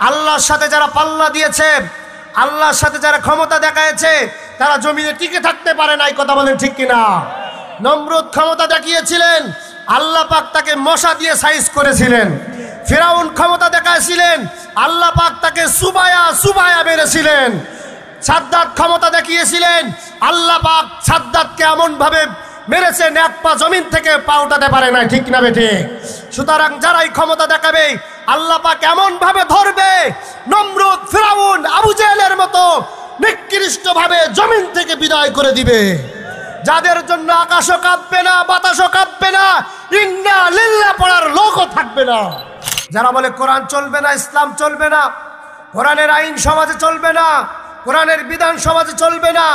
আল্লাহর সাথে যারা পাল্লা দিয়েছে, আল্লাহর সাথে যারা ক্ষমতা দেখায়েছে, তারা জমিনে টিকে থাকতে পারে নাই। কথা বলেন ঠিক কিনা? নমরুদ ক্ষমতা দেখিয়েছিলেন, আল্লাহ পাক তাকে মশা দিয়ে সাইজ করেছিলেন। ফিরাউন ক্ষমতা দেখাইছিলেন, আল্লাহ পাক তাকে সুবায়া মেরেছিলেন। সাদ্দাত ক্ষমতা দেখিয়েছিলেন, আল্লাহ পাক সাদ্দাতকে এমন ভাবে মেরেছেন এক পা জমিন থেকে পা উঠাতে পারে না। ঠিক না বেঠিক? সুতরাং যারাই ক্ষমতা দেখাবে আল্লাহ পাক এমন ভাবে ধরবে, নমরুদ, ফিরাউন, আবু জেহেলের মতো নিকৃষ্ট ভাবে জমিন থেকে বিদায় করে দিবে, যাদের জন্য আকাশও কাঁপবে না, বাতাসও কাঁপবে না, ইন্না লিল্লাহ পড়ার লোকও থাকবে না। যারা বলে কোরআন চলবে না, ইসলাম চলবে না, কোরআনের আইন সমাজে চলবে না, কোরআনের বিধান সমাজে চলবে না,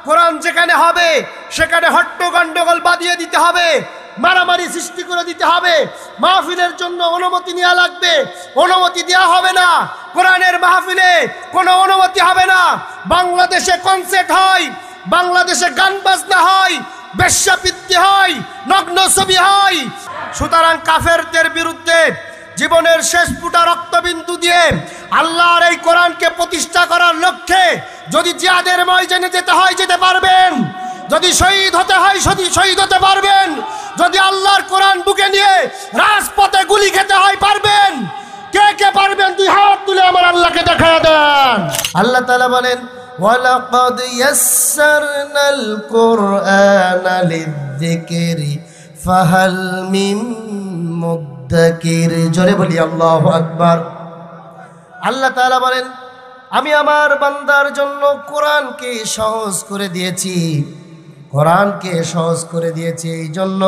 কোরআন যেখানে হবে সেখানে হট্ট গন্ডগোল বাঁধিয়ে দিতে হবে, মারামারি সৃষ্টি করে দিতে হবে, মাহফিলের জন্য অনুমতি নেওয়া লাগবে, অনুমতি দেওয়া হবে না। কোরআনের মাহফিলে কোনো অনুমতি হবে না। বাংলাদেশে কনসার্ট হয়, বাংলাদেশে গান বাজনা হয়, বেশ্যাবৃত্তি হয়, নগ্ন ছবি হয়। সুতরাং কাফেরদের বিরুদ্ধে জীবনের শেষ ফুটা রক্তবিন্দু দিয়ে আল্লাহর এই কোরআনকে প্রতিষ্ঠা করার লক্ষ্যে যদি জিহাদের ময়দানে যেতে হয় যেতে পারবেন, যদি শহীদ হতে হয় শহীদ হতে পারবেন, যদি আল্লাহর কোরআন বুকে নিয়ে রাজপথে গুলি খেতে হয় পারবেন। কে কে পারবেন? দুই হাত তুলে আমার আল্লাহকে দেখায় দেন। আল্লাহ তাআলা বলেন, ওয়ালাকাদ ইয়াসসারনাল কুরআনা লিযিকরি ফাহাল মিন মুদ্দাকির। জোরে বলি আল্লাহু আকবার। আল্লাহ তাআলা বলেন, আমি আমার বান্দার জন্য কোরআনকে সহজ করে দিয়েছি, কোরআনকে সহজ করে দিয়েছি এই জন্য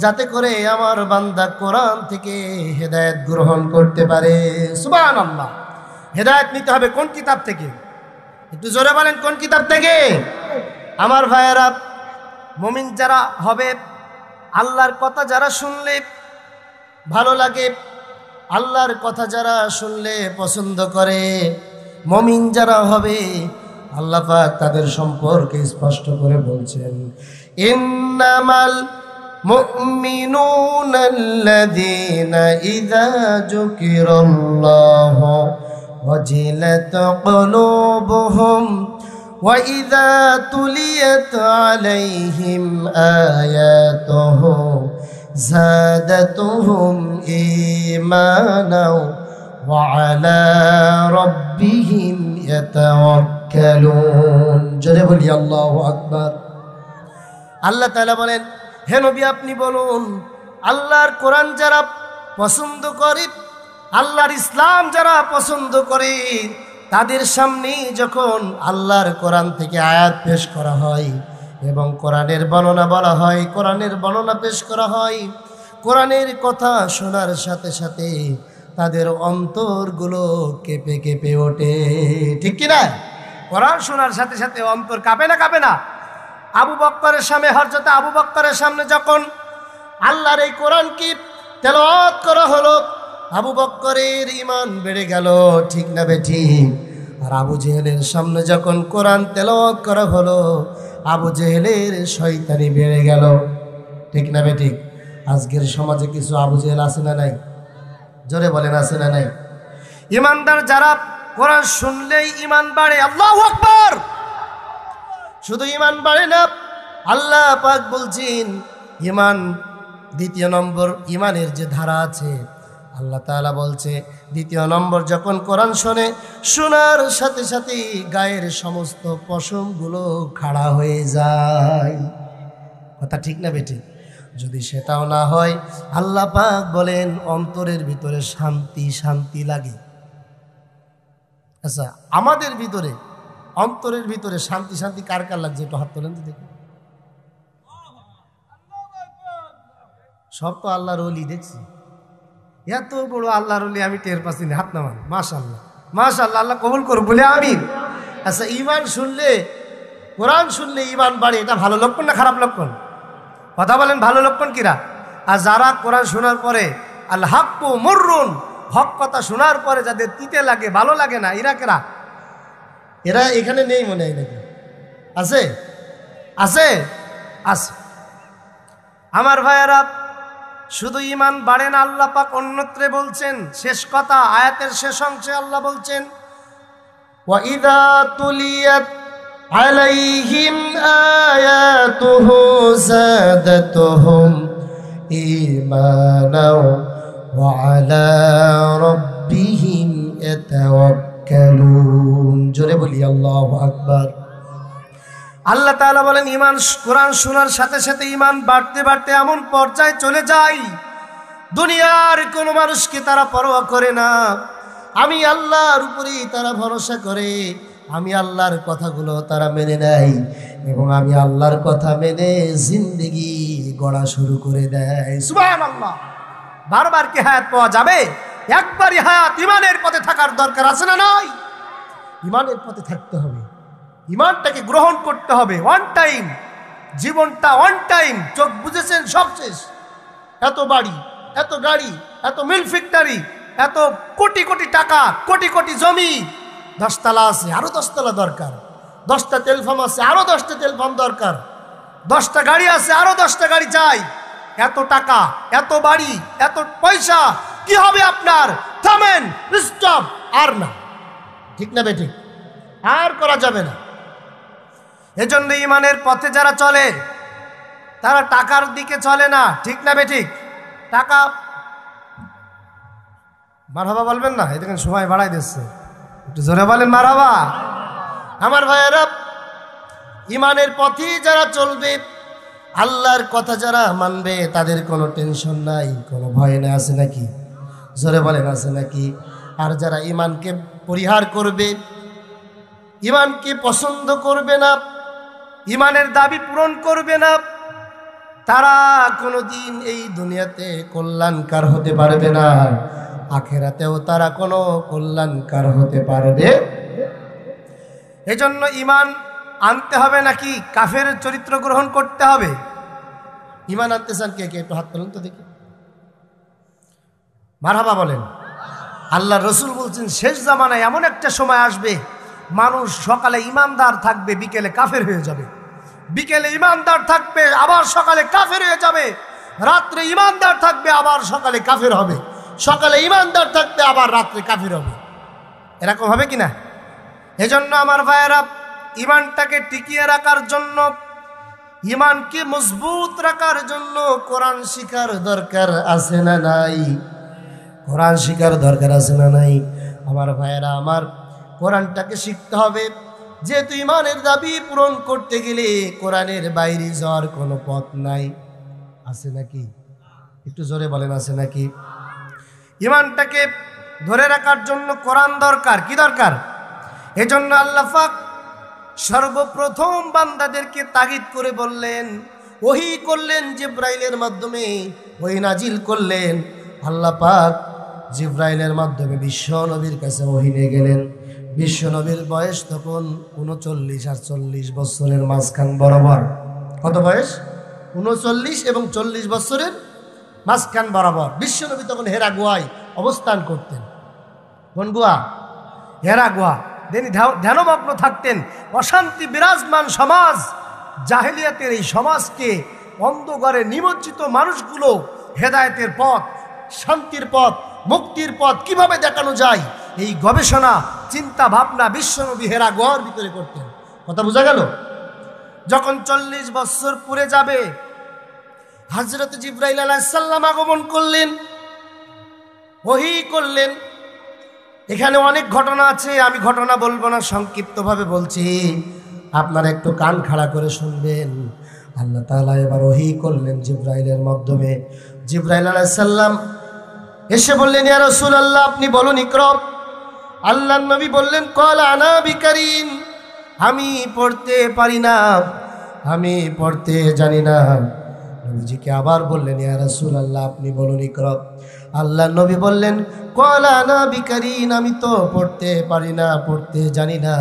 যাতে করে আমার বান্দা কোরআন থেকে হেদায়েত গ্রহণ করতে পারে। সুবহানাল্লাহ। হেদায়েত নিতে হবে কোন কিতাব থেকে? একটু জোরে বলেন, কোন কিতাব থেকে? আমার ভাইয়েরা, মুমিন যারা হবে, আল্লাহর কথা যারা শুনলে ভালো লাগে, আল্লাহর কথা যারা শুনলে পছন্দ করে, মুমিন যারা হবে, আল্লাহ পাক তাদের সম্পর্কে স্পষ্ট করে বলছেন, ইন্নামাল মুমিনুনাল্লাযীনা ইযা যুকিরাল্লাহু ওয়াজিলাত কুলুবুহুম ওয়া ইযা তুলিয়াত আলাইহিম আয়াতুহু যাদাতুহুম ঈমানাও ওয়া আলা রাব্বিহিম ইয়াতাওয়াক্কালুন। জোরে বলি আল্লাহু আকবার। আল্লাহ তাআলা বলেন, হে নবী আপনি বলুন, আল্লাহর কোরআন যারা পছন্দ করে, আল্লাহর ইসলাম যারা পছন্দ করে, তাদের সামনে যখন আল্লাহর কোরআন থেকে আয়াত পেশ করা হয় এবং কোরআনের বর্ণনা বলা হয়, কোরআনের বর্ণনা পেশ করা হয়, কোরআনের কথা শোনার সাথে সাথে তাদের অন্তরগুলো কেঁপে কেঁপে ওঠে। ঠিক কিনা? কোরআন শোনার সাথে সাথে অন্তর কাঁপে না? কাঁপে না? আবু বকরের সামনে, হযরত আবু বকরের সামনে যখন আল্লাহর এই কোরআন কি তেলাওয়াত করা হলো, আবু বকরের ঈমান বেড়ে গেল। ঠিক না বেঠিক? আর আবু জেহেলের সামনে যখন কোরআন তেলাওয়াত করা হলো, আবু জেহেলের শয়তানি বেড়ে গেল। ঠিক না বেঠিক? আজকের সমাজে কিছু আবু জেহেল আছে না নাই? জোরে বলেন, আছে না নাই? ঈমানদার যারা কোরআন শুনলেই ঈমান বাড়ে। আল্লাহু আকবার। শুধু ঈমান বাড়ে না, আল্লাহ পাক বলছেন ঈমান দ্বিতীয় নম্বর ঈমানের যে ধারা আছে, আল্লাহ তাআলা বলছে দ্বিতীয় নম্বর যখন কোরআন শোনে, শোনার সাথে সাথে গায়ের সমস্ত পশমগুলো খাড়া হয়ে যায়। কথা ঠিক না বেটি? যদি সেটাও না হয়, আল্লাহ পাক বলেন অন্তরের ভিতরে শান্তি শান্তি লাগে। আচ্ছা, আমাদের ভিতরে অন্তরের ভিতরে শান্তি শান্তি কার কার লাগছে? একটু হাত তোলেন তো দেখি। সব তো আল্লাহর ওলি দেখছি। এত বড় আল্লাহর ওলি আমি টের পাচ্ছি না। হাত নামান। মাশাআল্লাহ, মাশাআল্লাহ, আল্লাহ কবুল করুন বলে আমিন। আচ্ছা, ঈমান শুনলে, কোরআন শুনলে ঈমান বাড়ে, এটা ভালো লক্ষণ না খারাপ লক্ষণ? কথা বলেন, ভালো লক্ষণ কিরা? আর যারা কোরআন শোনার পরে আল হাক্কু মুররুন, হক কথা শোনার পরে যাদের তিতে লাগে, ভালো লাগে না, এরা কেরা? এরা এখানে নেই মনে হয় নাকি? আছে? আছে? আছে। আমার ভাইয়েরা, শুধু ঈমান বাড়ে না, আল্লাহ পাক অন্যত্রে বলছেন, শেষ কথা আয়াতের শেষ অংশে আল্লাহ বলছেন, ওয়া ইযা তুলিয়াত আলাইহিম আয়াতুহু যাদাতুহুম ঈমানাও ওয়া আলা রাব্বিহিম ইয়াতাওয়াক্কালুন। জোরে বলি আল্লাহু আকবার। আল্লাহ তাআলা বলেন, ঈমান কোরআন শোনার সাথে সাথে ঈমান বাড়তে বাড়তে এমন পর্যায়ে চলে যায় দুনিয়ার কোনো মানুষকে তারা পরোয়া করে না। আমি আল্লাহর উপরেই তারা ভরসা করে, আমি আল্লাহর কথাগুলো তারা মেনে নেয় এবং আমি আল্লাহর কথা মেনে জিন্দেগি গড়া শুরু করে দেয়। সুবহানাল্লাহ। বারবার কি হায়াত পাওয়া যাবে? একবারই হায়াত। ঈমানের পথে থাকার দরকার আছে না নাই? ঈমানের পথে থাকতে হবে, ঈমানটাকে গ্রহণ করতে হবে। ওয়ান টাইম, জীবনটা ওয়ান টাইম। চোখ বুঝেছেন, সব শেষ। এত বাড়ি, এত গাড়ি, এত মিল ফ্যাক্টরি, এত কোটি কোটি টাকা, কোটি কোটি জমি, 10 তলা আছে, আরো 10 তলা দরকার। 10টা তেল পাম্প আছে, আরো 10টা তেল পাম্প দরকার। 10টা গাড়ি আছে, আরো 10টা গাড়ি চাই। এত টাকা, এত বাড়ি, এত পয়সা, কি হবে আপনার? থামেন, স্টপ। আর না, ঠিক না বেঠিক? আর করা যাবে না। এজন্য ঈমানের পথে যারা চলে তারা টাকার দিকে চলে না, ঠিক না বেঠিক? টাকা মারহাবা বলবেন না? এই দেখেন সময় বাড়াই দিচ্ছে, একটু জোরে বলেন মারহাবা। আমার ভাইয়েরা, ঈমানের পথে যারা চলবে, আল্লাহর কথা যারা মানবে, তাদের কোনো টেনশন নাই, কোনো ভয় না। আছে নাকি? জোরে বলেন, আছে নাকি? আর যারা ঈমানকে পরিহার করবে, ঈমানকে পছন্দ করবে না, ঈমানের দাবি পূরণ করবে না, তারা কোনোদিন এই দুনিয়াতে কল্যাণকার হতে পারবে না, আখিরাতেও তারা কোনো কল্যাণকার হতে পারবে। এজন্য ঈমান আনতে হবে নাকি কাফের চরিত্র গ্রহণ করতে হবে? ঈমান আনতে চান কে কে? একটু হাত তোলেন তো দেখি। মারহাবা বলেন। আল্লাহ রসুল বলছেন, শেষ জামানায় এমন একটা সময় আসবে, মানুষ সকালে ঈমানদার থাকবে, বিকেলে কাফের হয়ে যাবে। বিকেলে ঈমানদার থাকবে, আবার সকালে কাফের হয়ে যাবে। রাত্রে ঈমানদার থাকবে, আবার সকালে কাফের হবে। সকালে ঈমানদার থাকবে, আবার রাত্রে কাফের হবে। এরকম হবে কিনা? এজন্য আমার ভাইয়েরা, ঈমানটাকে টিকিয়ে রাখার জন্য, ঈমানকে মজবুত রাখার জন্য কোরআন শিখার দরকার আছে না নাই? কোরআন শিখার দরকার আছে না নাই? আমার ভাইয়েরা আমার, কোরআনটাকে শিখতে হবে। যেহেতু ঈমানের দাবি পূরণ করতে গেলে কোরআনের বাইরে যাওয়ার কোনো পথ নাই। আছে নাকি? একটু জোরে বলেন, আছে নাকি? ঈমানটাকে ধরে রাখার জন্য কোরআন দরকার। কি দরকার? এজন্য আল্লাহ পাক সর্বপ্রথম বান্দাদেরকে তাগিদ করে বললেন, ওহী করলেন জিবরাইলের মাধ্যমে, ওহী নাজিল করলেন। আল্লাহ পাক জিবরাইলের মাধ্যমে বিশ্ব নবীর কাছে ওহী নিয়ে গেলেন। বিশ্ব নবীর বয়স তখন 39 আর 40 বছরের মাঝখান বরাবর। কত বয়স? 39 এবং 40 বছরের মাঝখান বরাবর। বিশ্ব নবী তখন হেরা গুহায় অবস্থান করতেন। কোন গুহা? হেরা গুহা। তিনি ধ্যানমগ্ন থাকতেন। অশান্তি বিরাজমান সমাজ, জাহেলিয়াতের এই সমাজকে, অন্ধকারে নিমজ্জিত মানুষগুলো হেদায়েতের পথ, শান্তির পথ, মুক্তির পথ কিভাবে দেখানো যায়, এই গবেষণা চিন্তা ভাবনা বিশ্বনবী হেরা গুহার ভিতরে করতেন। কথা বোঝা গেল? যখন 40 বছর পুরে যাবে, হযরত জিবরাইল আলাইহিস সালাম আগমন করলেন, ওহী করলেন। এখানে অনেক ঘটনা আছে, আমি ঘটনা বলবো না, সংক্ষিপ্তভাবে বলছি, আপনারা একটু কান খাড়া করে শুনবেন। আল্লাহ তাআলা এবার ওহী করলেন জিবরাইলের মাধ্যমে। জিবরাইল আলাইহিস সালাম এসে বললেন, ইয়া রাসূলুল্লাহ, আপনি বলুন, ইকরা। আল্লাহর নবী বললেন, ক্বালা আনা বিকারিন, আমি পড়তে পারি না, আমি পড়তে জানি না। নবীজিকে আবার বললেন, ইয়া রাসূলুল্লাহ, আপনি বলুন, ইকরা। আল্লাহর নবী বললেন, ক্বালা আনা বিকারিন, আমি তো পড়তে পারি না, পড়তে জানি না।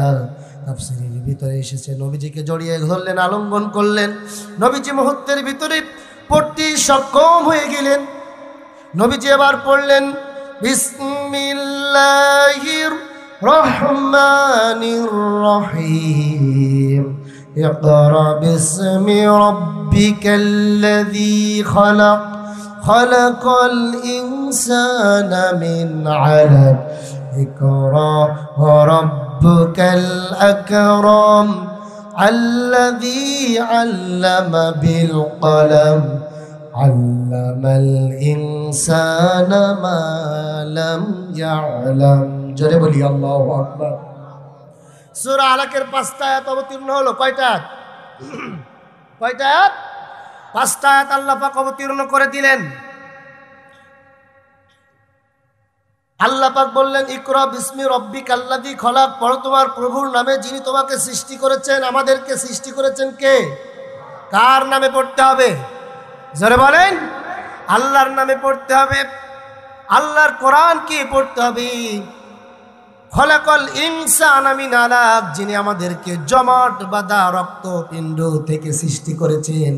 তাফসীরের ভিতরে এসেছে, নবীজিকে জড়িয়ে ধরলেন, আলিঙ্গন করলেন। নবীজি মুহূর্তের ভিতরে পড়তে সক্ষম হয়ে গেলেন। নবীজি এবার পড়লেন, বিসমিল্লাহির রহমানির রহিম, ইকরা বিসমি রাব্বিকাল্লাযী খালাক, খলাকাল ইনসানা মিন আলাক ইকরা ওয়া রাব্বুকাল আকরাম আল্লাযী আল্লামা বিল কলম আল্লামাল ইনসানা মা লাম ইয়ালাম। জোরে বলি আল্লাহু আকবার। সূরা আলাকের 5টা আয়াত অবতীর্ণ হলো। কয়টা আয়াত? কয়টা আয়াত? 5টা আয়াত আল্লাহ পাক অবতীর্ণ করে দিলেন। আল্লাহ পাক বললেন, ইকরা বিসমি রব্বিকাল্লাযী খলাক, পড়ো তোমার প্রভুর নামে যিনি তোমাকে সৃষ্টি করেছেন। আমাদেরকে সৃষ্টি করেছেন কে? কার নামে পড়তে হবে? জোরে বলেন। আল্লাহর নামে পড়তে হবে, আল্লাহর কোরআনকে পড়তে হবে। খলাকাল ইনসানা মিন আলাক, যিনি আমাদেরকে জমাট বাঁধা রক্তপিণ্ড থেকে সৃষ্টি করেছেন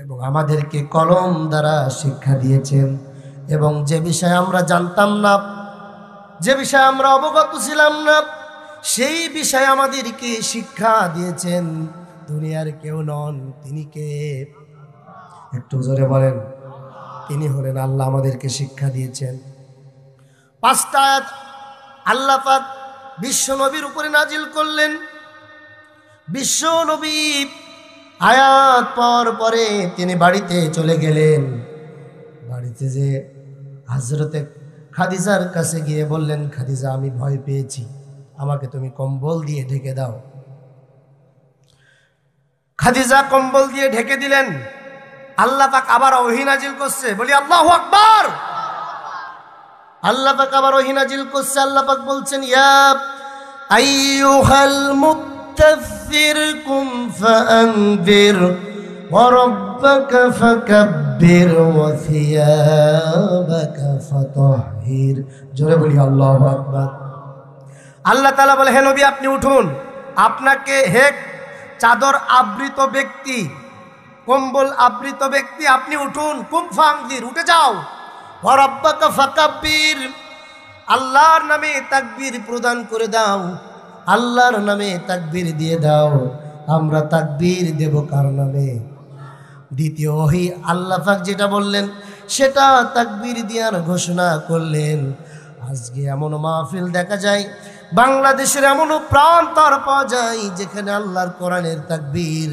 এবং আমাদেরকে কলম দ্বারা শিক্ষা দিয়েছেন। এবং যে বিষয় আমরা জানতাম না, যে বিষয়ে আমরা অবগত ছিলাম না, সেই বিষয়ে আমাদেরকে শিক্ষা দিয়েছেন। দুনিয়ার কেউ নন, তিনি কে? একটু জোরে বলেন। তিনি হলেন আল্লাহ, আমাদেরকে শিক্ষা দিয়েছেন। 5টা আয়াত আল্লাহ পাক বিশ্ব নবীর উপরে নাজিল করলেন। বিশ্ব নবী আয়াত পাওয়ার পরে তিনি বাড়িতে চলে গেলেন। বাড়িতে যে হযরতে খাদিজার কাছে গিয়ে বললেন, খাদিজা আমি ভয় পেয়েছি, আমাকে তুমি কম্বল দিয়ে ঢেকে দাও। খাদিজা কম্বল দিয়ে ঢেকে দিলেন। আল্লাহ পাক আবার ওহী নাজিল করছে। বলি আল্লাহু আকবার। আল্লাহ পাক আবার ওহী নাজিল করছে। আল্লাহ পাক বলছেন, ইয়া আইয়ুহাল মুত্তাসির কুম ফাআনজির ওয়া রাব্বাকা ফাকাব্বির ওয়া সিয়াবাকা ফাতাহহির। জোরে বলি আল্লাহু আকবার। আল্লাহ তাআলা বলে, হে নবী আপনি উঠুন, আপনাকে হে চাদর আবৃত ব্যক্তি, কম্বল আবৃত ব্যক্তি, আপনি উঠুন। কুম ফাআনজির, উঠে যাও। ওয়া রাব্বাকা ফাকাব্বির, আল্লাহর নামে তাকবীর প্রদান করে দাও, আল্লাহর নামে তাকবীর দিয়ে দাও। আমরা তাকবীর দেব কার নামে? দ্বিতীয় ওহী আল্লাহ পাক যেটা বললেন সেটা তাকবীর দেওয়ার ঘোষণা করলেন। আজকে এমন মাহফিল দেখা যায়, বাংলাদেশের এমনও প্রান্তর পাওয়া যায় যেখানে আল্লাহর কোরআনের তাকবীর,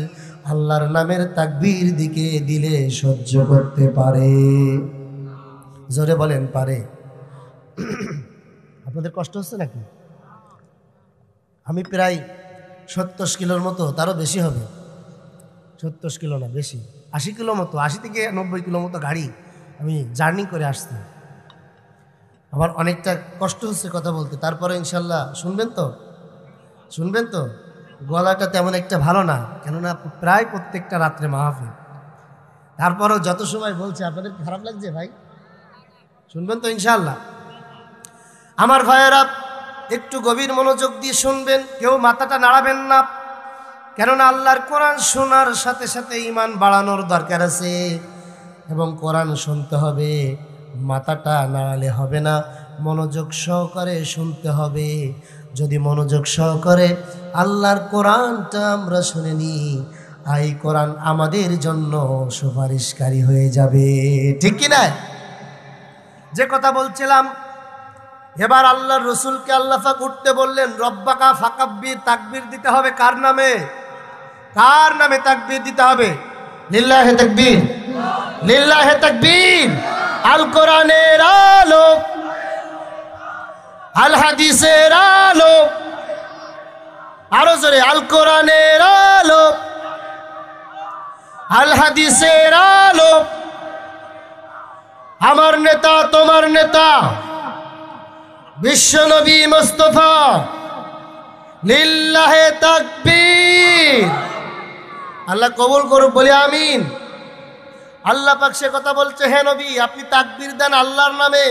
আল্লাহর নামের তাকবীর দিকে দিলে সহ্য করতে পারে। জোরে বলেন পারে। আপনাদের কষ্ট হচ্ছে নাকি? আমি প্রায় 70 কিলোর মতো, তারও বেশি হবে, 70 কিলো না বেশি, 80 কিলো মতো, 80 থেকে 90 কিলো মতো গাড়ি আমি জার্নি করে আসছি। আমার অনেকটা কষ্ট হচ্ছে কথা বলতে, তারপরে ইনশাল্লাহ শুনবেন তো? শুনবেন তো? গলাটা তেমন একটা ভালো না, কেননা প্রায় প্রত্যেকটা রাত্রে মাহফিল। তারপরেও যত সময় বলছে, আপনাদের খারাপ লাগছে ভাই? শুনবেন তো ইনশাল্লাহ? আমার ভাইয়েরা একটু গভীর মনোযোগ দিয়ে শুনবেন, কেউ মাথাটা নাড়াবেন না, কেননা আল্লাহর কোরআন শোনার সাথে সাথে ঈমান বাড়ানোর দরকার আছে এবং কোরআন শুনতে হবে। মাথাটা নাড়ালে হবে না, মনোযোগ সহকারে শুনতে হবে। যদি মনোযোগ সহকারে আল্লাহর কোরআনটা আমরা শুনে নিই, এই কোরআন আমাদের জন্য সুপারিশকারী হয়ে যাবে। ঠিক কি না? যে কথা বলছিলাম, এবার আল্লাহর রসুলকে আল্লাহ পাক উঠতে বললেন। রব্বাকা ফাকাব্বির, তাকবীর দিতে হবে কার নামে? কার নামে তাকবীর দিতে হবে? লিল্লাহে তাকবীর, লিল্লাহে তাকবীর। আল কোরআনের আলো, আল হাদিসের আলো, আরো জোরে, আল কোরআনের আলো, আল হাদিসের আলো। আমার নেতা, তোমার নেতা বিশ্বনবী মুস্তাফা, লিল্লাহে তাকবীর। আল্লাহ কবুল করুক, বলি আমিন। আল্লাহ পাক সে কথা বলছে, হে নবী আপনি তাকবীর দেন আল্লাহর নামে।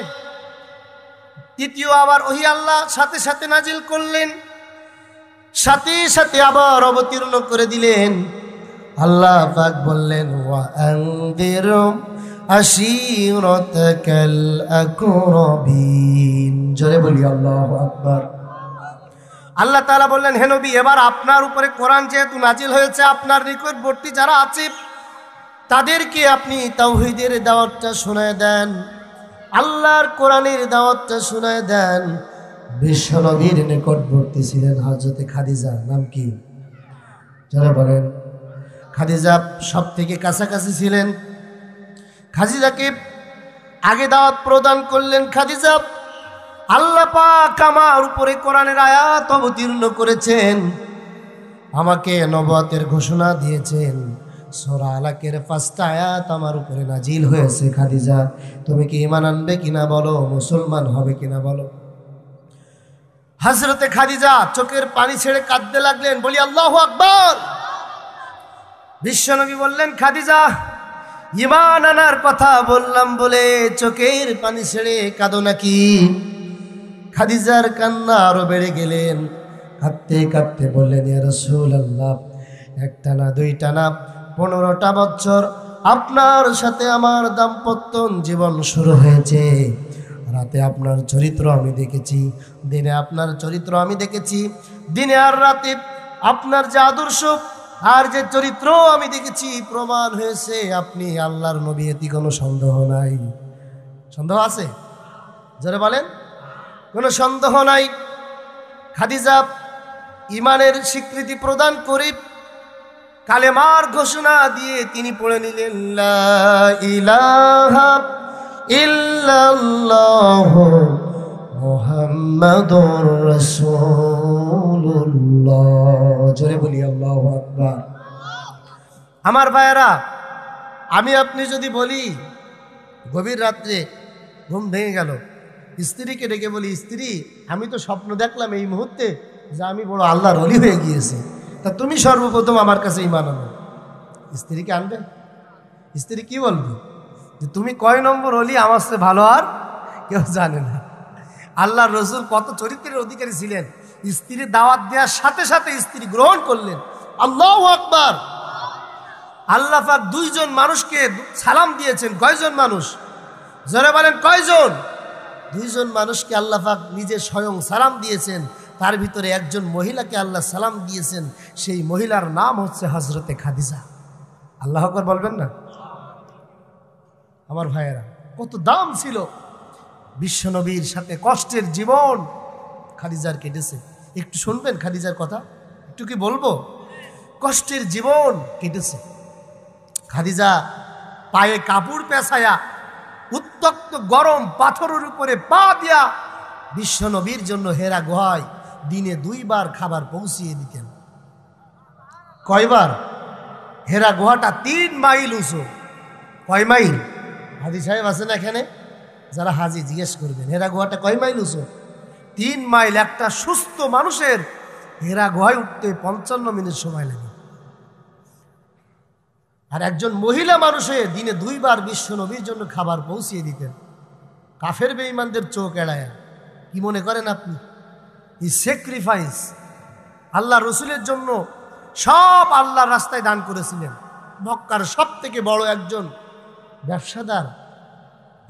তৃতীয় আবার ওহী আল্লাহ সাথে সাথে নাজিল করলেন, সাথে সাথে আবার অবতীর্ণ করে দিলেন। আল্লাহ পাক বললেন, ওয়া আনদির আশীরাতাকাল আকরাবিন। জোরে বলি আল্লাহু আকবার। আল্লাহ তাআলা বললেন, হে নবী এবার আপনার উপরে কোরআন যেহেতু নাজিল হয়েছে, আপনার নিকটবর্তী যারা আছে তাদেরকে আপনি তাওহীদের দাওয়াতটা শোনায় দেন, আল্লাহর কোরআনের দাওয়াতটা শোনায় দেন। বিশ্বনবীর নিকটবর্তী ছিলেন হযরতে খাদিজা। নাম কি? যারা বলেন। খাদিজা সব থেকে কাছাকাছি ছিলেন। খাদিজাকে আগে দাওয়াত প্রদান করলেন। খাদিজা, আল্লাহ পাক আমার উপরে কোরআনের আয়াত অবতীর্ণ করেছেন, আমাকে নবুয়তের ঘোষণা দিয়েছেন, সূরা আলাকের 5টা আয়াত আমার উপরে নাজিল হয়েছে। খাদিজা, তুমি কি ঈমান আনবে কিনা বলো, মুসলমান হবে কিনা বলো। হযরতে খাদিজা চোখের পানি ছেড়ে কাঁদতে লাগলেন। বলি আল্লাহু আকবার। বিশ্বনবী বললেন, খাদিজা, ঈমান আনার কথা বললাম বলে চোখের পানি ছেড়ে কাঁদো নাকি? খাদিজার কান্না আরো বেড়ে গেলেন। কাঁদতে কাঁদতে বললেন, ইয়া রাসূলুল্লাহ, একটা না দুইটা না 15টা বছর আপনার সাথে আমার দাম্পত্য জীবন শুরু হয়েছে। রাতে আপনার চরিত্র আমি দেখেছি, দিনে আপনার চরিত্র আমি দেখেছি। দিনে আর রাতে আপনার যে আদর্শ আর যে চরিত্র আমি দেখেছি, প্রমাণ হয়েছে আপনি আল্লাহর নবী, এতে কোনো সন্দেহ নাই। সন্দেহ আছে? যারা বলেন কোনো সন্দেহ নাই। খাদিজা ঈমানের স্বীকৃতি প্রদান করে কালেমার ঘোষণা দিয়ে তিনি পড়ে নিলেন, লা ইলাহা ইল্লাল্লাহু মুহাম্মাদুর রাসূলুল্লাহ। জোরে বলি আল্লাহু আকবার। আমার ভাইয়েরা, আমি আপনি যদি বলি গভীর রাত্রে ঘুম ভেঙে গেল, স্ত্রীকে ডেকে বলি, স্ত্রী, আমি তো স্বপ্ন দেখলাম এই মুহূর্তে যে আমি বড় আল্লাহর ওলি হয়ে গিয়েছি, তা তুমি সর্বপ্রথম আমার কাছে ঈমান আনো। স্ত্রীকে আনবেন? স্ত্রী কি বলবে? যে তুমি কয় নম্বর ওলি, আমার চেয়ে ভালো আর কেউ জানে না। আল্লাহর রাসূল কত চরিত্রের অধিকারী ছিলেন। স্ত্রী দাওয়াত দেওয়ার সাথে সাথে স্ত্রী গ্রহণ করলেন। আল্লাহু আকবার। আল্লাহ পাক 2 জন মানুষকে সালাম দিয়েছেন। কয়জন মানুষ? যারা বলেন কয়জন? 2 জন মানুষকে আল্লাহ পাক নিজে স্বয়ং সালাম দিয়েছেন। তার ভিতরে একজন মহিলাকে আল্লাহ সালাম দিয়েছেন। সেই মহিলার নাম হচ্ছে হযরতে খাদিজা। আল্লাহু আকবার বলবেন না? আমার ভাইয়েরা, কত দাম ছিল। বিশ্বনবীর সাথে কষ্টের জীবন খাদিজার কেটেছে। একটু শুনবেন খাদিজার কথা? একটু কি বলবো? কষ্টের জীবন কেটেছে। খাদিজা পায়ে কাপড় পেঁচায়া উত্তপ্ত গরম পাথরের উপরে পা দিয়া বিশ্বনবীর জন্য হেরা গুহায় দিনে 2 বার খাবার পৌঁছিয়ে দিতেন। কয়বার? হেরা গুহাটা 3 মাইল উঁচু। কয় মাইল? হাজি সাহেব আছেন এখানে, যারা হাজি জিজ্ঞেস করবেন, হেরা গুহাটা কয় মাইল উঁচু? 3 মাইল। একটা সুস্থ মানুষের হেরা গুহায় উঠতে 55 মিনিট সময় লাগে। আর একজন মহিলা মানুষের দিনে 2 বার বিশ্বনবীর জন্য খাবার পৌঁছিয়ে দিতেন। কাফের বেঈমানদের চোখ এড়ায়। কি মনে করেন আপনি? এই স্যাক্রিফাইস আল্লাহ রসুলের জন্য সব আল্লাহর রাস্তায় দান করেছিলেন। মক্কার সব থেকে বড় একজন ব্যবসাদার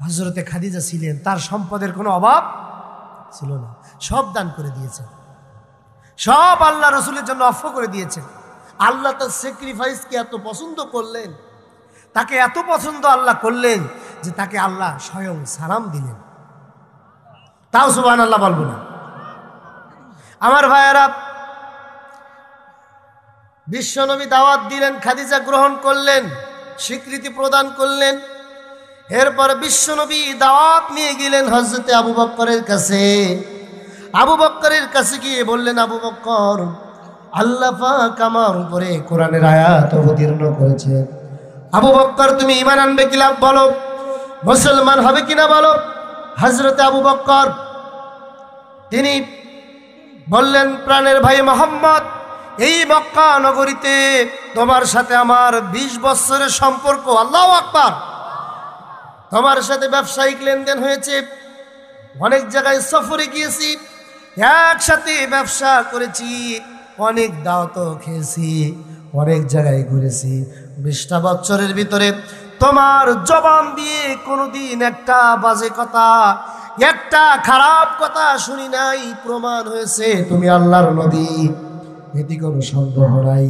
হযরতে খাদিজা ছিলেন। তার সম্পদের কোনো অভাব ছিল না, সব দান করে দিয়েছেন, সব আল্লাহ রসুলের জন্য অফ করে দিয়েছেন। আল্লাহ তার স্যাক্রিফাইসকে এত পছন্দ করলেন, তাকে এত পছন্দ আল্লাহ করলেন যে তাকে আল্লাহ স্বয়ং সালাম দিলেন। তাও সুবহানাল্লাহ বলবো না? আমার ভাইয়েরা, বিশ্বনবী দাওয়াত দিলেন, খাদিজা গ্রহণ করলেন, স্বীকৃতি প্রদান করলেন। এরপর বিশ্বনবী দাওয়াত নিয়ে গেলেন হযরতে আবু বকরের কাছে। আবু বকরের কাছে গিয়ে বললেন, আবু বকর, আল্লাহ পাক আমার উপরে কোরআনের আয়াত অবতীর্ণ করেছে। আবু বকর, তুমি ঈমান আনবে কিনা বলো, মুসলমান হবে কিনা বলো। হযরতে আবু বকর তিনি বললেন, প্রাণের ভাই মোহাম্মদ, এই মক্কা নগরীতে তোমার সাথে আমার 20 বছরের সম্পর্ক। আল্লাহু আকবার। তোমার সাথে ব্যবসায়িক লেনদেন হয়েছে, অনেক জায়গায় সফরে গিয়েছি, একসাথে ব্যবসা করেছি, অনেক দাওয়াতও খেয়েছি, অনেক জায়গায় ঘুরেছি। 20টা বছরের ভিতরে তোমার জবান দিয়ে কোনোদিন একটা বাজে কথা, একটা খারাপ কথা শুনি নাই। প্রমাণ হয়েছে তুমি আল্লাহর নবী, এতে কোনো সন্দেহ নাই।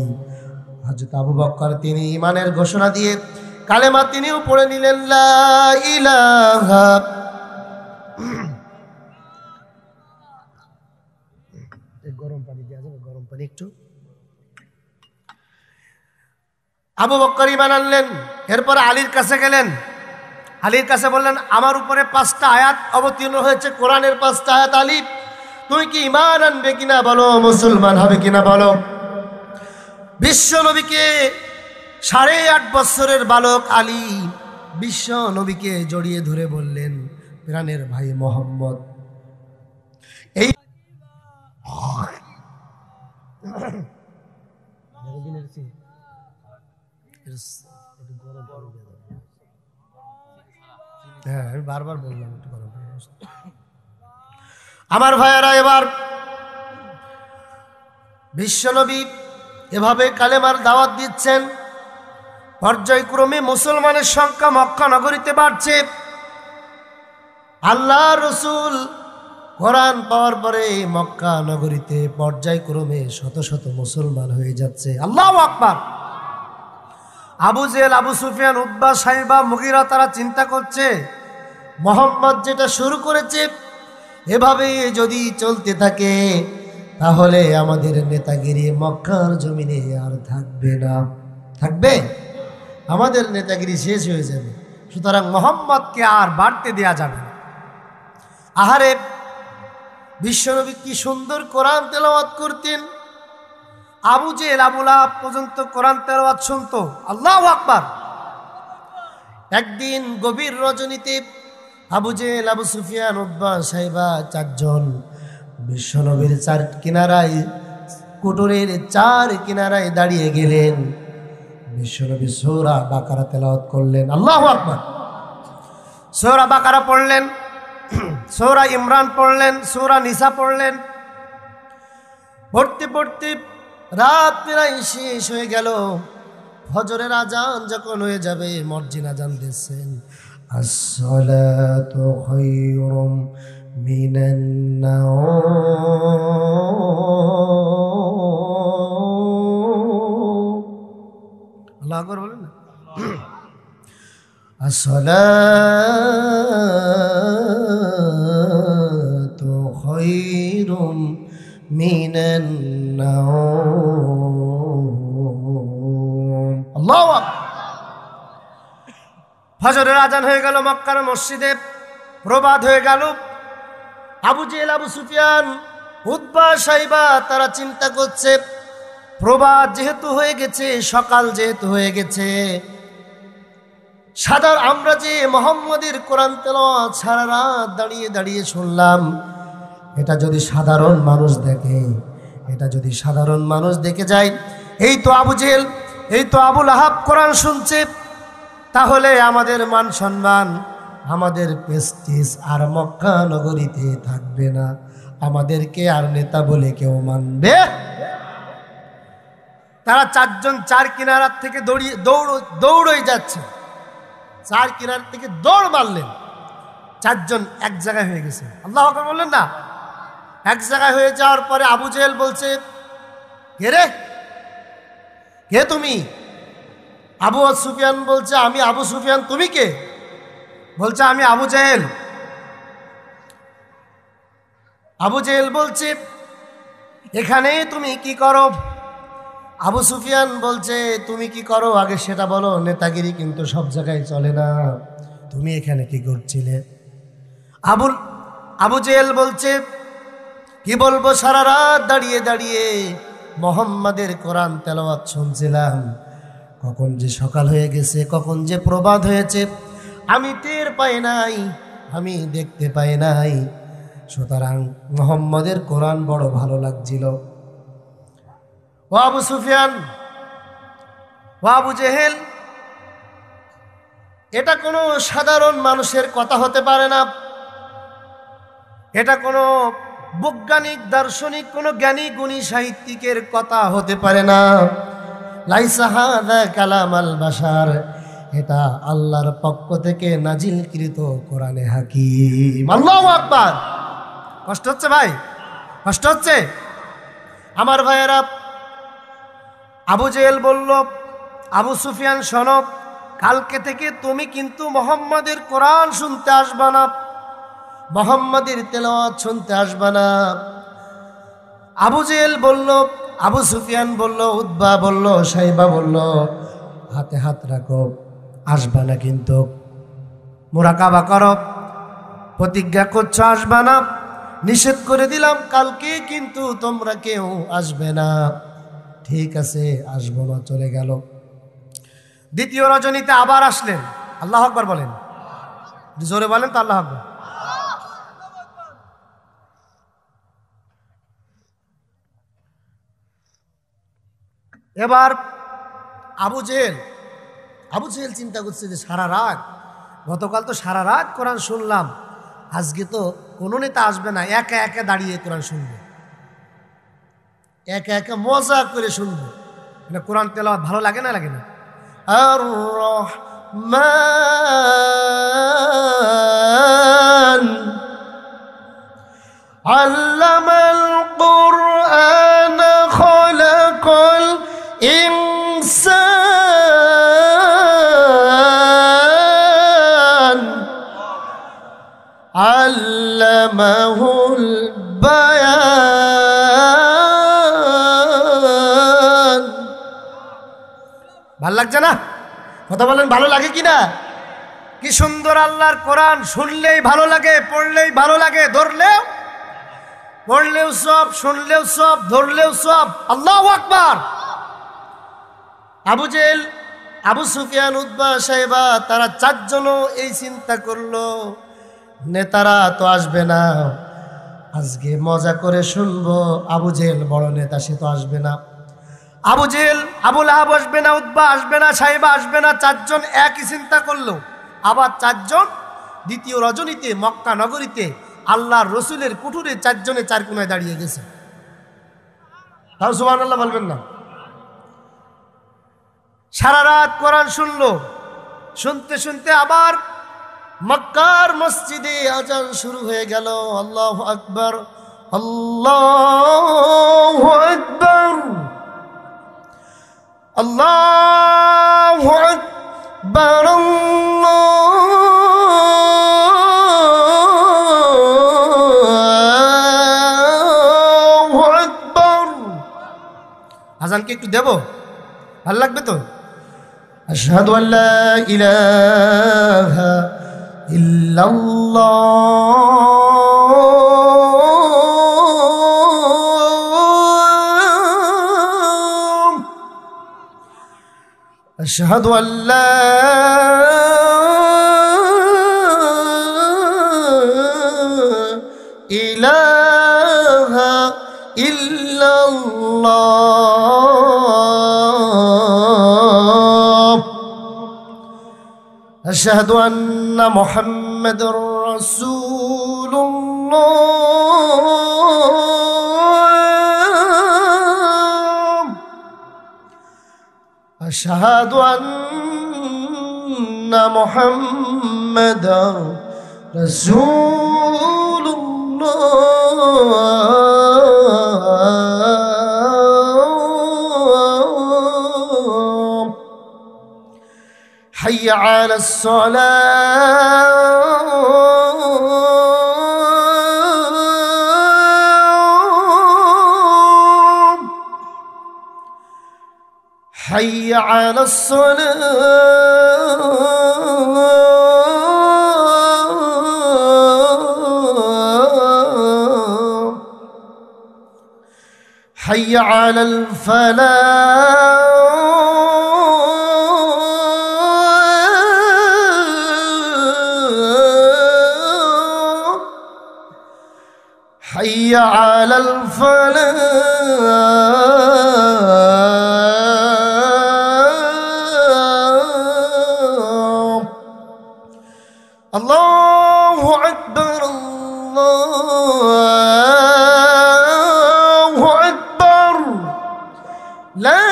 হযরত আবু বকর তিনি ঈমানের ঘোষণা দিয়ে কালেমা তিনিও পড়ে নিলেন, লা ইলাহা। গরম পানি দেওয়া যাবে? গরম পানি একটু। আবু বকর ঈমান আনলেন। এরপর আলীর কাছে গেলেন। আলীর কাছে বললেন, আমার উপরে 5টা আয়াত অবতীর্ণ হয়েছে, কোরআনের 5টা আয়াত। আলী, তুই কি ঈমান আনবে কিনা বলো, মুসলমান হবে কিনা বলো। বিশ্ব নবীকে 8.5 বছরের বালক আলী বিশ্ব নবীকে জড়িয়ে ধরে বললেন, প্রাণের ভাই মোহাম্মদ, এই হ্যাঁ, আমি বারবার বললাম একটু গরম। আমার ভাইয়েরা, এবার বিশ্বনবী এভাবে কালেমার দাওয়াত দিচ্ছেন। পর্যায়ক্রমে মুসলমানের সংখ্যা মক্কা নগরীতে বাড়ছে। আল্লাহ রসুল কোরআন পাওয়ার পরে মক্কা নগরীতে পর্যায়ক্রমে শত শত মুসলমান হয়ে যাচ্ছে। আল্লাহু আকবার। আবু জেহেল, আবু সুফিয়ান, উতবা, সাইবা, মুগীরা তারা চিন্তা করছে, মোহাম্মদ যেটা শুরু করেছে এভাবে যদি চলতে থাকে তাহলে আমাদের নেতাগিরি মক্কার জমিনে আর থাকবে না। থাকবে? আমাদের নেতাগিরি শেষ হয়ে যাবে। সুতরাং মোহাম্মদকে আর বাড়তে দেয়া যাবে না। আহারে, বিশ্বনবী কি সুন্দর কোরআন তেলাওয়াত করতেন। আবু জেহেল, আবু লাহাব পর্যন্ত কোরআন তেলাওয়াত শুনতো। আল্লাহু আকবার। একদিন গভীর রজনীতে আবু জেহেল, আবু সুফিয়ান, উতবা, সাইবা 4 জন বিশ্বনবীর 4 কিনারায়, কুটুরের 4 কিনারায় দাঁড়িয়ে গেলেন। বিশ্বনবী সূরা বাকারা তেলাওয়াত করলেন। আল্লাহু আকবার। সূরা বাকারা পড়লেন, সূরা ইমরান পড়লেন, সূরা নিসা পড়লেন। পড়তে পড়তে রাত প্রায় শেষ হয়ে গেল। ফজরের আজান যখন হয়ে যাবে, মসজিদ আজান দিচ্ছেন, আসসালাতু খায়রুম মিনান নাওম। আল্লাহু আকবার বলেন না। আসসালাতু খায়রুম মিনান নাওম। আল্লাহু আকবার। ফজরের আজান হয়ে গেল। মক্কার মসজিদে প্রবাদ হয়ে গেল। আবু জেহেল, আবু সুফিয়ান, উতবা, সাইবা তারা চিন্তা করছে, প্রবাদ যেহেতু হয়ে গেছে, সকাল যেহেতু হয়ে গেছে, সাধারণ আমরা যে মুহাম্মদের কোরআন তেলাওয়াত সারা রাত দাঁড়িয়ে দাঁড়িয়ে শুনলাম, এটা যদি সাধারণ মানুষ দেখে, এটা যদি সাধারণ মানুষ দেখে যায়, এই তো আবু জেহেল, এই তো আবু লাহাব কোরআন শুনছে, তাহলে আমাদের মান সম্মান, আমাদের প্রেস্টিজ আর মক্কা নগরীতে থাকবে না। আমাদেরকে আর নেতা বলে কেউ মানবে। তারা 4 জন 4 কিনারার থেকে দৌড়ই যাচ্ছে। 4 কিনার থেকে দৌড় মারলেন। 4 জন এক জায়গায় হয়ে গেছে। আল্লাহু আকবার বললেন না। এক জায়গায় হয়ে যাওয়ার পরে আবু জেহেল বলছে, কে রে, কে তুমি? আবু সুফিয়ান বলছে, আমি আবু সুফিয়ান। তুমি কে? বলছে, আমি আবু জেহেল। আবু জেহেল বলছে, এখানে তুমি কি করো? আবু সুফিয়ান বলছে, তুমি কি করো আগে সেটা বলো, নেতাগিরি কিন্তু সব জায়গায় চলে না। তুমি এখানে কি করছিলে? আবু জেহেল বলছে, কি বলবো, সারা রাত দাঁড়িয়ে দাঁড়িয়ে মুহাম্মাদের কোরআন তেলাওয়াত শুনছিলাম। কখন যে সকাল হয়ে গেছে, কখন যে প্রভাত হয়েছে আমি টের পাই নাই, আমি দেখতে পাই নাই। সুতরাং মুহাম্মাদের কোরআন বড় ভালো লাগছিল। ও আবু সুফিয়ান, ও আবু জেহেল, এটা কোনো সাধারণ মানুষের কথা হতে পারে না। এটা কোনো বৈজ্ঞানিক, দার্শনিক, কোনো জ্ঞানী গুণী সাহিত্যিকের কথা হতে পারে না। লাইসা হাযা কালামাল বাশার, এটা আল্লাহর পক্ষ থেকে নাজিলকৃত কোরআনে হাকিম। আল্লাহু আকবার। কষ্ট হচ্ছে ভাই? কষ্ট হচ্ছে? আমার ভাইয়েরা, আবু জেহেল বলল, আবু সুফিয়ান শোনো, কালকে থেকে তুমি কিন্তু মুহাম্মাদের কোরআন শুনতে আসবা না, মুহাম্মাদের তেলাওয়াত শুনতে আসবা না। আবু জেহেল বলল, আবু সুফিয়ান বলল, উতবা বলল, সাইবা বলল, হাতে হাত রাখো, আসবা না, কিন্তু মুরাকাবা করো, প্রতিজ্ঞা করছো আসবা না, নিষেধ করে দিলাম, কালকে কিন্তু তোমরা কেউ আসবে না। ঠিক আছে, আসবো না, চলে গেল। দ্বিতীয় রজনীতে আবার আসলেন। আল্লাহু আকবার বলেন, জোরে বলেন তো আল্লাহু আকবার। এবার আবু জেহেল চিন্তা করছে যে সারা রাত, গতকাল তো সারা রাত কোরআন শুনলাম, আজকে তো কোনো নেতা আসবে না, একা একা দাঁড়িয়ে কোরআন শুনবে, একা একা মজা করে শুনবে। মানে কোরআন তেলাওয়াত ভালো লাগে না, লাগে না? আর রহমান আল্লামাল কুরআন খলাকাল ইনসান আল্লামাহুল বায়ান। ভাল লাগছে না? কথা বলেন, ভালো লাগে কি না? কি সুন্দর আল্লাহর কোরআন, শুনলেই ভালো লাগে, পড়লেই ভালো লাগে, ধরলেও, পড়লেও সব, শুনলেও সব, ধরলেও সব। আল্লাহু আকবার। আবু জেহেল, আবু সুফিয়ান, উতবা, সাইবা তারা চারজনও এই চিন্তা করলো, নেতারা তো আসবে না, আজকে মজা করে শুনবো। আবু জেহেল বড় নেতা, সে তো আসবে না। আবু জেহেল, আবু লাহাব আসবে না, উতবা আসবে না, সাইবা আসবে না, চারজন একই চিন্তা করলো। আবার চারজন দ্বিতীয় রজনীতে মক্কা নগরীতে আল্লাহর রসুলের কুঠুরে চারজনে চার কোনায় দাঁড়িয়ে গেছে। তাও সুবহানাল্লাহ বলবেন না? সারা রাত কোরআন শুনলো, শুনতে শুনতে আবার মক্কার মসজিদে আজান শুরু হয়ে গেল। আল্লাহু আকবার, আল্লাহু আকবার, আল্লাহু আকবার, আল্লাহু আকবার। আজানকে একটু দেব, ভাল লাগবে তো? আশহাদু আল্লা ইলাহা ইল্লাল্লাহ, আশহাদু আল্লা ইলাহা ইল্লাল্লাহ, আশহাদু আন্না মুহাম্মাদুর রাসূলুল্লাহ, আশহাদু আন্না মুহাম্মাদার রাসূলুল্লাহ। হাইয়া আলাস সালাহ, হাইয়া আলাস সালাহ, হাইয়া আলাল ফালাহ, حي على الفلاح. الله أكبر، الله أكبر، لا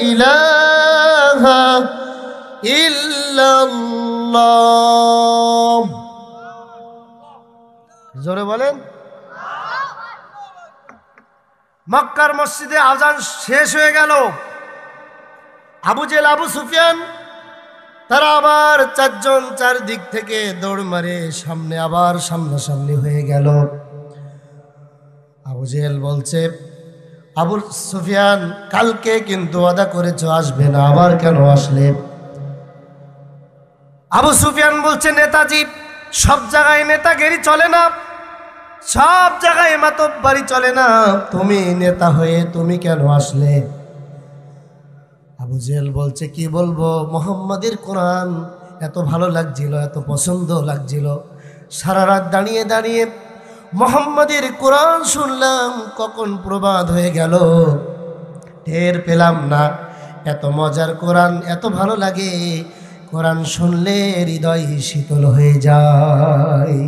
إله إلا الله. জোরে বলেন। মক্কার মসজিদে আজান শেষ হয়ে গেল। আবু জেহেল আবু সুফিয়ান তারা আবার চারজন চারদিক থেকে দৌড় মারে, সামনে আবার সামনাসামনি হয়ে গেল। আবু জেহেল বলছে, আবু সুফিয়ান কালকে কিন্তু ওয়াদা করেছো আসবে না, আবার কেন আসলে? আবু সুফিয়ান বলছে, নেতাজি, সব জায়গায় নেতাগিরি চলে না, সব জায়গায় মাতব্বরি চলে না, তুমি নেতা হয়ে তুমি কেন আসলে? আবু জেহেল বলছে, কি বলবো, মুহাম্মাদের কোরআন এত ভালো লাগছিল, এত পছন্দ লাগছিল, সারা রাত দাঁড়িয়ে দাঁড়িয়ে মুহাম্মাদের কোরআন শুনলাম, কখন প্রবাদ হয়ে গেল টের পেলাম না। এত মজার কোরআন, এত ভালো লাগে, কোরআন শুনলে হৃদয় শীতল হয়ে যায়।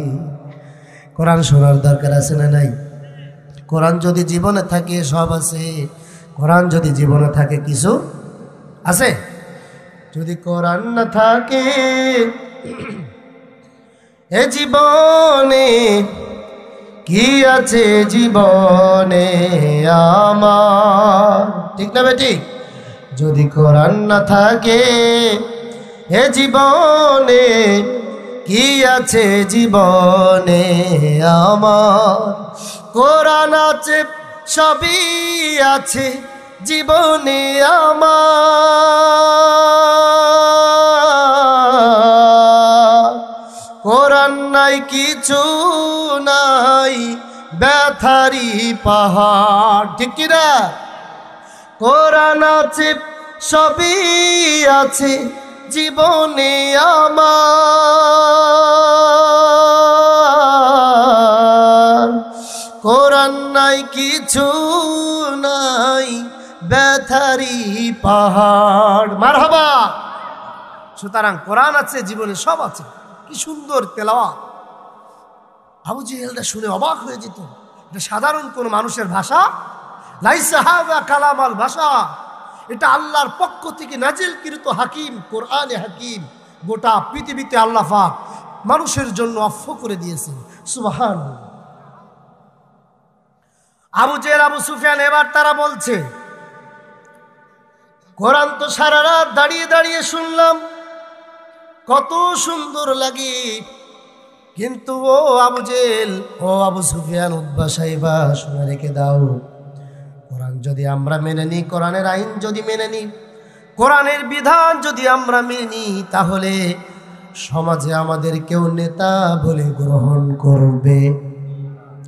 কোরআন শোনার দরকার আছে না নাই? কোরআন যদি জীবনে থাকে সব আছে, কোরআন যদি জীবনে থাকে কিছু আছে। যদি কোরআন না থাকে এ জীবনে, কি আছে জীবনে আমার? ঠিক না বেঠিক? যদি কোরআন না থাকে এ জীবনে, কি আছে জীবনে আমার? কোরআন আছে, সবই আছে জীবনে আমার। কোরআন নাই কিছু নাই, ব্যথারি পাহাড়, ঠিক কিনা? কোরআন আছে, সবই আছে জীবনে আমার। কোরআন নাই কিছু নাই, ব্যথারি পাহাড়। মারহাবা। সুতরাং কোরআন আছে, জীবনে সব আছে। কি সুন্দর তেলাওয়াত! আবু জেহেলটা শুনে অবাক হয়ে যেত, এটা সাধারণ কোন মানুষের ভাষা, লাইসা হাযা কালামাল ভাষা, এটা আল্লাহর পক্ষ থেকে নাজিলকৃত হাকিম, কোরআনে হাকিম। গোটা পৃথিবীতে আল্লাহ পাক মানুষের জন্য অফ করে দিয়েছেন। সুবহানাল্লাহ। আবু জেহেল আবু সুফিয়ান এবার তারা বলছে, কোরআন তো সারা রাত দাঁড়িয়ে দাঁড়িয়ে শুনলাম, কত সুন্দর লাগে, কিন্তু ও আবু জেহেল, ও আবু সুফিয়ান, উতবা সাইবা, শুনে রেখে দাও, কোরআন যদি আমরা মেনে নিই, কোরআনের আইন যদি মেনে নিই, কোরআনের বিধান যদি আমরা মেনে নিই, তাহলে সমাজে আমাদের কেউ নেতা বলে গ্রহণ করবে?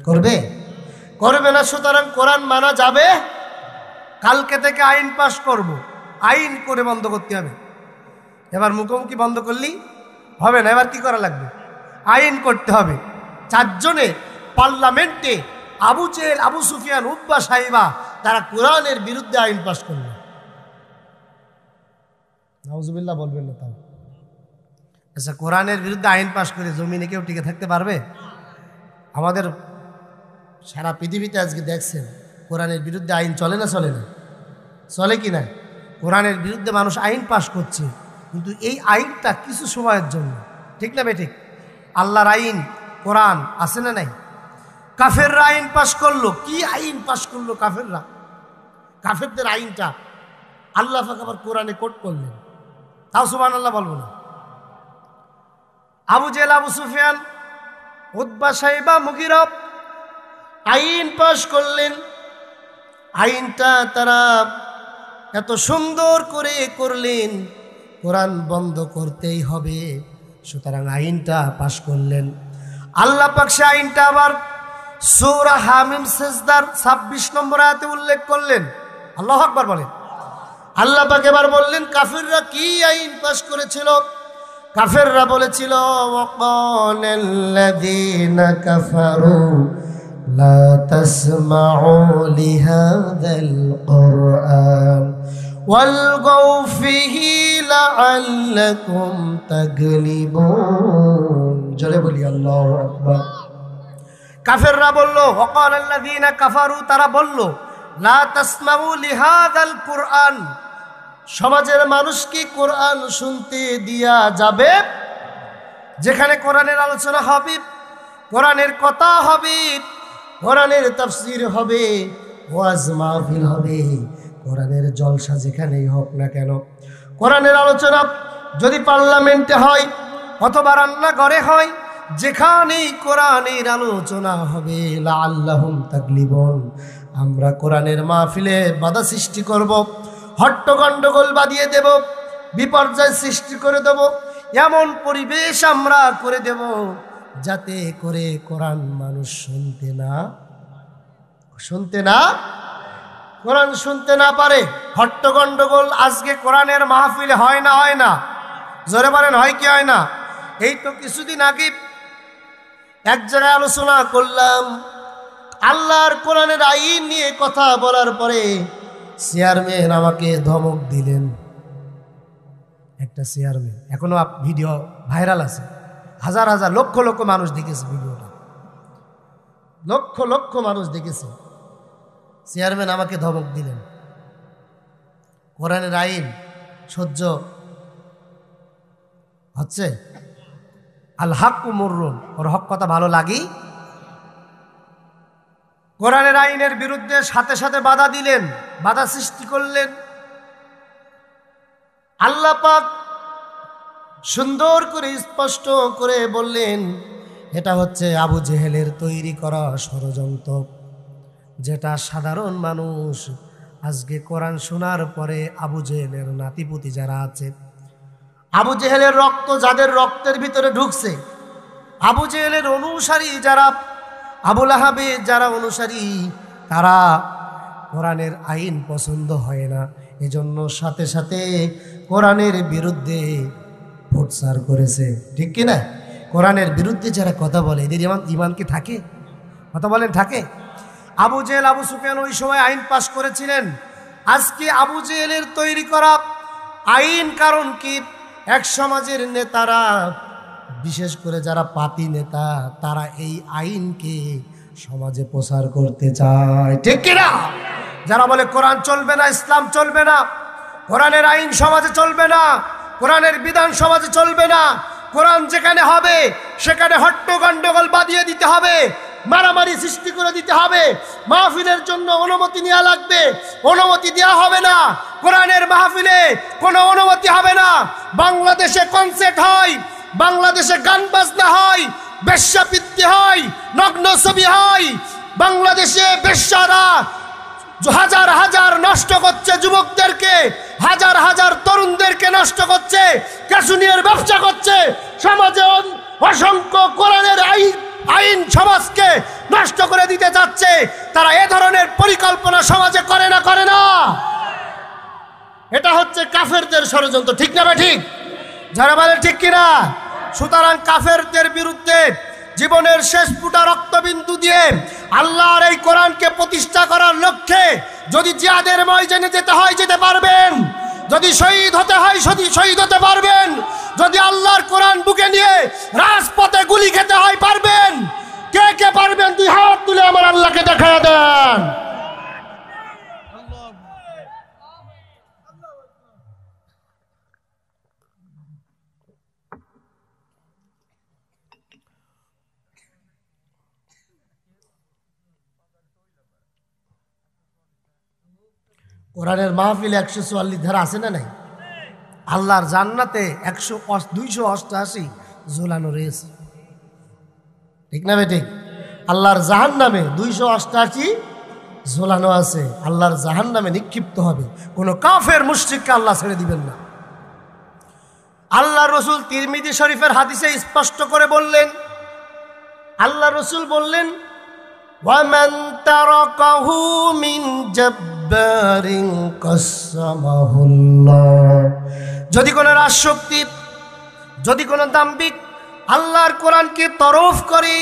করবে? করবে না। সুতরাং কোরআন মানা যাবে। কালকে থেকে আইন পাশ করব, আইন করে বন্ধ করতে হবে। এবার মুখোমুখি বন্ধ করলেই হবে না, এবার কি করা লাগবে? আইন করতে হবে। চারজনে পার্লামেন্টে আবু জেহেল, আবু সুফিয়ান, উতবা সাইবা তারা কোরআনের বিরুদ্ধে আইন পাশ করলো। নাউজুবিল্লাহ বলবেন না তাও। আচ্ছা, কোরআনের বিরুদ্ধে আইন পাশ করে জমিনে কেউ টিকে থাকতে পারবে? আমাদের সারা পৃথিবীতে আজকে দেখছেন কোরআনের বিরুদ্ধে আইন চলে না? চলে না? চলে কি না? কোরআনের বিরুদ্ধে মানুষ আইন পাশ করছে, কিন্তু এই আইনটা কিছু সময়ের জন্য, ঠিক না বেঠিক? আল্লাহর আইন কোরআন আছে না নাই? কাফেররা আইন পাশ করলো। কি আইন পাশ করলো কাফেররা? কাফেরদের আইনটা আল্লাহ পাক আবার কোরআনে কোট করলেন। তাও সুবহানাল্লাহ বলবো না? আবু জেহেল আবু সুফিয়ান, উতবা সাইবা, মুগীরা আইন পাশ করলেন। আইনটা তারা এত সুন্দর করে করলেন, কোরআন বন্ধ করতেই হবে, সুতরাং আইনটা পাশ করলেন। আল্লাহ পাক সে আইনটা আবার সূরা হামিম সিজদার 26 নম্বর আয়াতে উল্লেখ করলেন। আল্লাহু আকবার বলেন। আল্লাহ পাক এবার বললেন, কাফিররা কি আইন পাশ করেছিল? কাফেররা বলেছিল, ওয়াকালাল্লাযীনা কাফারু লা তাসমাউ লিহাযাল কুরআন ওয়ালগাউ ফিহি লাআল্লাকুম তাগলিবুন। জোরে বলি আল্লাহু আকবার। কাফেররা বলল, ওয়াকালাল্লাযীনা কাফারু, তারা বলল, লা তাসমাউ লিহাযাল কুরআন, সমাজের মানুষ কি কোরআন শুনতে দিয়া যাবে? যেখানে কোরআনের আলোচনা হবে, কোরআনের কথা হবে, কোরআনের তাফসীর হবে, ওয়াজ মাহফিল হবে, কোরআনের জলসা যেখানেই হোক না কেন, কোরআনের আলোচনা যদি পার্লামেন্টে হয় অথবা রান্নাঘরে হয়, যেখানেই কোরআনের আলোচনা হবে লাআল্লাহুম তাগলিবুন, আমরা কোরআনের মাহফিলে বাধা সৃষ্টি করব, হট্টগণ্ডগোল বাঁধিয়ে দেব, বিপর্যয় সৃষ্টি করে দেব, এমন পরিবেশ আমরা করে দেব যাতে করে কোরআন মানুষ কোরআন শুনতে না পারে। হট্টগণ্ডগোল আজকে কোরআনের মাহফিলে হয় না? হয় না? জোরে বলেন, হয় কি হয় না? এই তো কিছুদিন আগে এক জায়গায় আলোচনা করলাম, আল্লাহর কোরআনের আইন নিয়ে কথা বলার পরে চেয়ারম্যান আমাকে ধমক দিলেন। একটা চেয়ারম্যান, এখনো ভিডিও ভাইরাল আছে, হাজার হাজার লক্ষ লক্ষ মানুষ দেখেছে ভিডিওটা, লক্ষ লক্ষ মানুষ দেখেছে। চেয়ারম্যান আমাকে ধমক দিলেন, কোরআনের আইন সহ্য হচ্ছে, আল হাক্কু মুররুন, ওর হক কথা ভালো লাগি, কোরআনের আইনের বিরুদ্ধে সাথে সাথে বাধা দিলেন, বাধা সৃষ্টি করলেন। আল্লাহ পাক সুন্দর করে স্পষ্ট করে বললেন, এটা হচ্ছে আবু জেহেলের তৈরি করা ষড়যন্ত্র, যেটা সাধারণ মানুষ আজকে কোরআন শোনার পরে আবু জেহেলের নাতিপুতি যারা আছে, আবু জেহেলের রক্ত যাদের রক্তের ভিতরে ঢুকছে, আবু জেহেলের অনুসারী যারা, আবু লাহাবের যারা অনুসারী, তারা কোরআনের আইন পছন্দ হয় না, এজন্য সাথে সাথে কোরআনের বিরুদ্ধে প্রচার করেছে। ঠিক কিনা? কোরআনের বিরুদ্ধে যারা কথা বলে এদের ইমান কি থাকে? কথা বলেন, থাকে? আবু জেহেল, আবু সুফিয়ান ওই সময় আইন পাশ করেছিলেন। আজকে আবু জেহেলের তৈরি করা আইন, কারণ কি, এক সমাজের নেতারা, বিশেষ করে যারা পাতি নেতা, তারা এই আইনকে সমাজে প্রচার করতে চায়। ঠিক কিনা? যারা বলে কোরআন চলবে না, ইসলাম চলবে না, কোরআনের আইন সমাজে চলবে না, কোরআনের বিধান সমাজে চলবে না, কোরআন যেখানে হবে সেখানে হট্টগণ্ডগোল বাঁধিয়ে দিতে হবে, মারামারি সৃষ্টি করে দিতে হবে, মাহফিলের জন্য অনুমতি নেওয়া লাগবে, অনুমতি দেওয়া হবে না, কোরআনের মাহফিলে কোনো অনুমতি হবে না। বাংলাদেশে কনসার্ট হয়, বাংলাদেশে গান বাজনা হয়, বেশ্যাবৃত্তি হয়, নগ্ন ছবি হয়, বাংলাদেশে বেশ্যারা হাজার হাজার নষ্ট করছে যুবকদেরকে, হাজার হাজার তরুণদেরকে নষ্ট করছে, ক্যাশুনিয়ার ব্যবসা করছে, সমাজে অসংখ্য কোরআনের আইন সমাজকে নষ্ট করে দিতে যাচ্ছে। তারা এ ধরনের পরিকল্পনা সমাজে করে না? এটা হচ্ছে কাফেরদের ষড়যন্ত্র। ঠিক না? ঠিক? যারা বলে ঠিক কিনা? সুতরাং কাফেরদের বিরুদ্ধে জীবনের শেষ ফুটা রক্তবিন্দু দিয়ে আল্লাহর এই কোরআনকে প্রতিষ্ঠা করার লক্ষ্যে যদি জিহাদের ময়দানে যেতে হয় যেতে পারবেন, যদি শহীদ হতে হয় শহীদ হতে পারবেন, যদি আল্লাহর কোরআন বুকে নিয়ে রাজপথে গুলি খেতে হয় পারবেন। কে কে পারবেন? দুই হাত তুলে আমার আল্লাহকে দেখায় দেন। কোরআনের মাহফিলে 144 ধারা আছে না নাই? আল্লাহর জান্নাতে 288 ঝোলানো রয়েছে। ঠিক না ঠিক? আল্লাহর জাহান্নামে 288 ঝোলানো আছে, আল্লাহর জাহান্নামে নিক্ষিপ্ত হবে। কোনো কাফের মুশরিককে আল্লাহ ছেড়ে দিবেন না। আল্লাহ রসুল তিরমিজি শরীফের হাদিসে স্পষ্ট করে বললেন, আল্লাহ রসুল বললেন, ওয়ামান তারাকাহু মিন জাব্বারিন কাসসামাহুল্লাহ, যদি কোনো রাজশক্তি, যদি কোনো দাম্ভিক আল্লাহর কোরআনকে তরফ করে,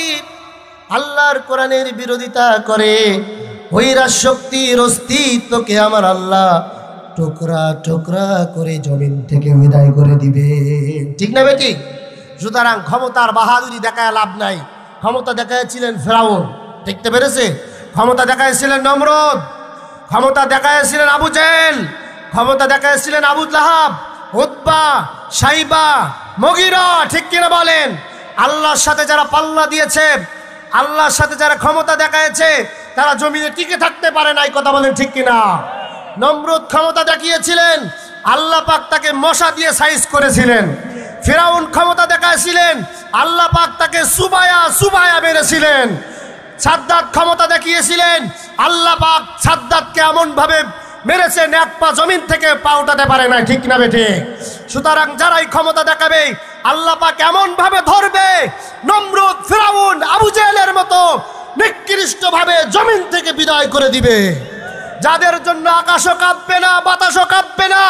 আল্লাহর কোরআনের বিরোধিতা করে, ওই রাজশক্তির অস্তিত্বকে আমার আল্লাহ টুকরা টুকরা করে জমিন থেকে বিদায় করে দিবে। ঠিক না বেটি? সুতরাং ক্ষমতার বাহাদুরি দেখায় লাভ নাই। ক্ষমতা দেখাইছিলেন ফেরাউন, দেখতে পেরেছে? ক্ষমতা দেখাইছিলেন নমরুদ, ক্ষমতা দেখাইছিলেন আবু জেহেল, ক্ষমতা দেখাইছিলেন আবু লাহাব, উতবা, সাইবা, মুগীরা। ঠিক কিনা বলেন? আল্লাহর সাথে যারা পাল্লা দিয়েছে, আল্লাহর সাথে যারা ক্ষমতা দেখাইছে, তারা জমিনে টিকে থাকতে পারে না। এই কথা বলেন ঠিক কিনা? নমরুদ ক্ষমতা দেখিয়েছিলেন, আল্লাহ পাক তাকে মশা দিয়ে সাইজ করেছিলেন। ফিরাউন ক্ষমতা দেখাইছিলেন, আল্লাহ পাক তাকে সুবায়া সুবায়া মেরেছিলেন। সাদ্দাত ক্ষমতা দেখিয়েছিলেন, আল্লাহ পাক সাদ্দাতকে এমন ভাবে মেরেছেন এক পা জমিন থেকে পা উঠাতে পারে না। ঠিক না বেঠে? সুতরাং যারাই ক্ষমতা দেখাবে আল্লাহ পাক এমন ভাবে ধরবে, নমরুদ, ফিরাউন, আবু জেহেলের মতো নিকৃষ্ট ভাবে জমিন থেকে বিদায় করে দিবে, যাদের জন্য আকাশও কাঁপবে না, বাতাসও কাঁপবে না,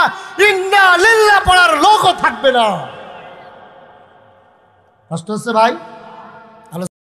ইন্না লিল্লাহ পড়ার লোকও থাকবে না। কষ্ট হচ্ছে ভাই?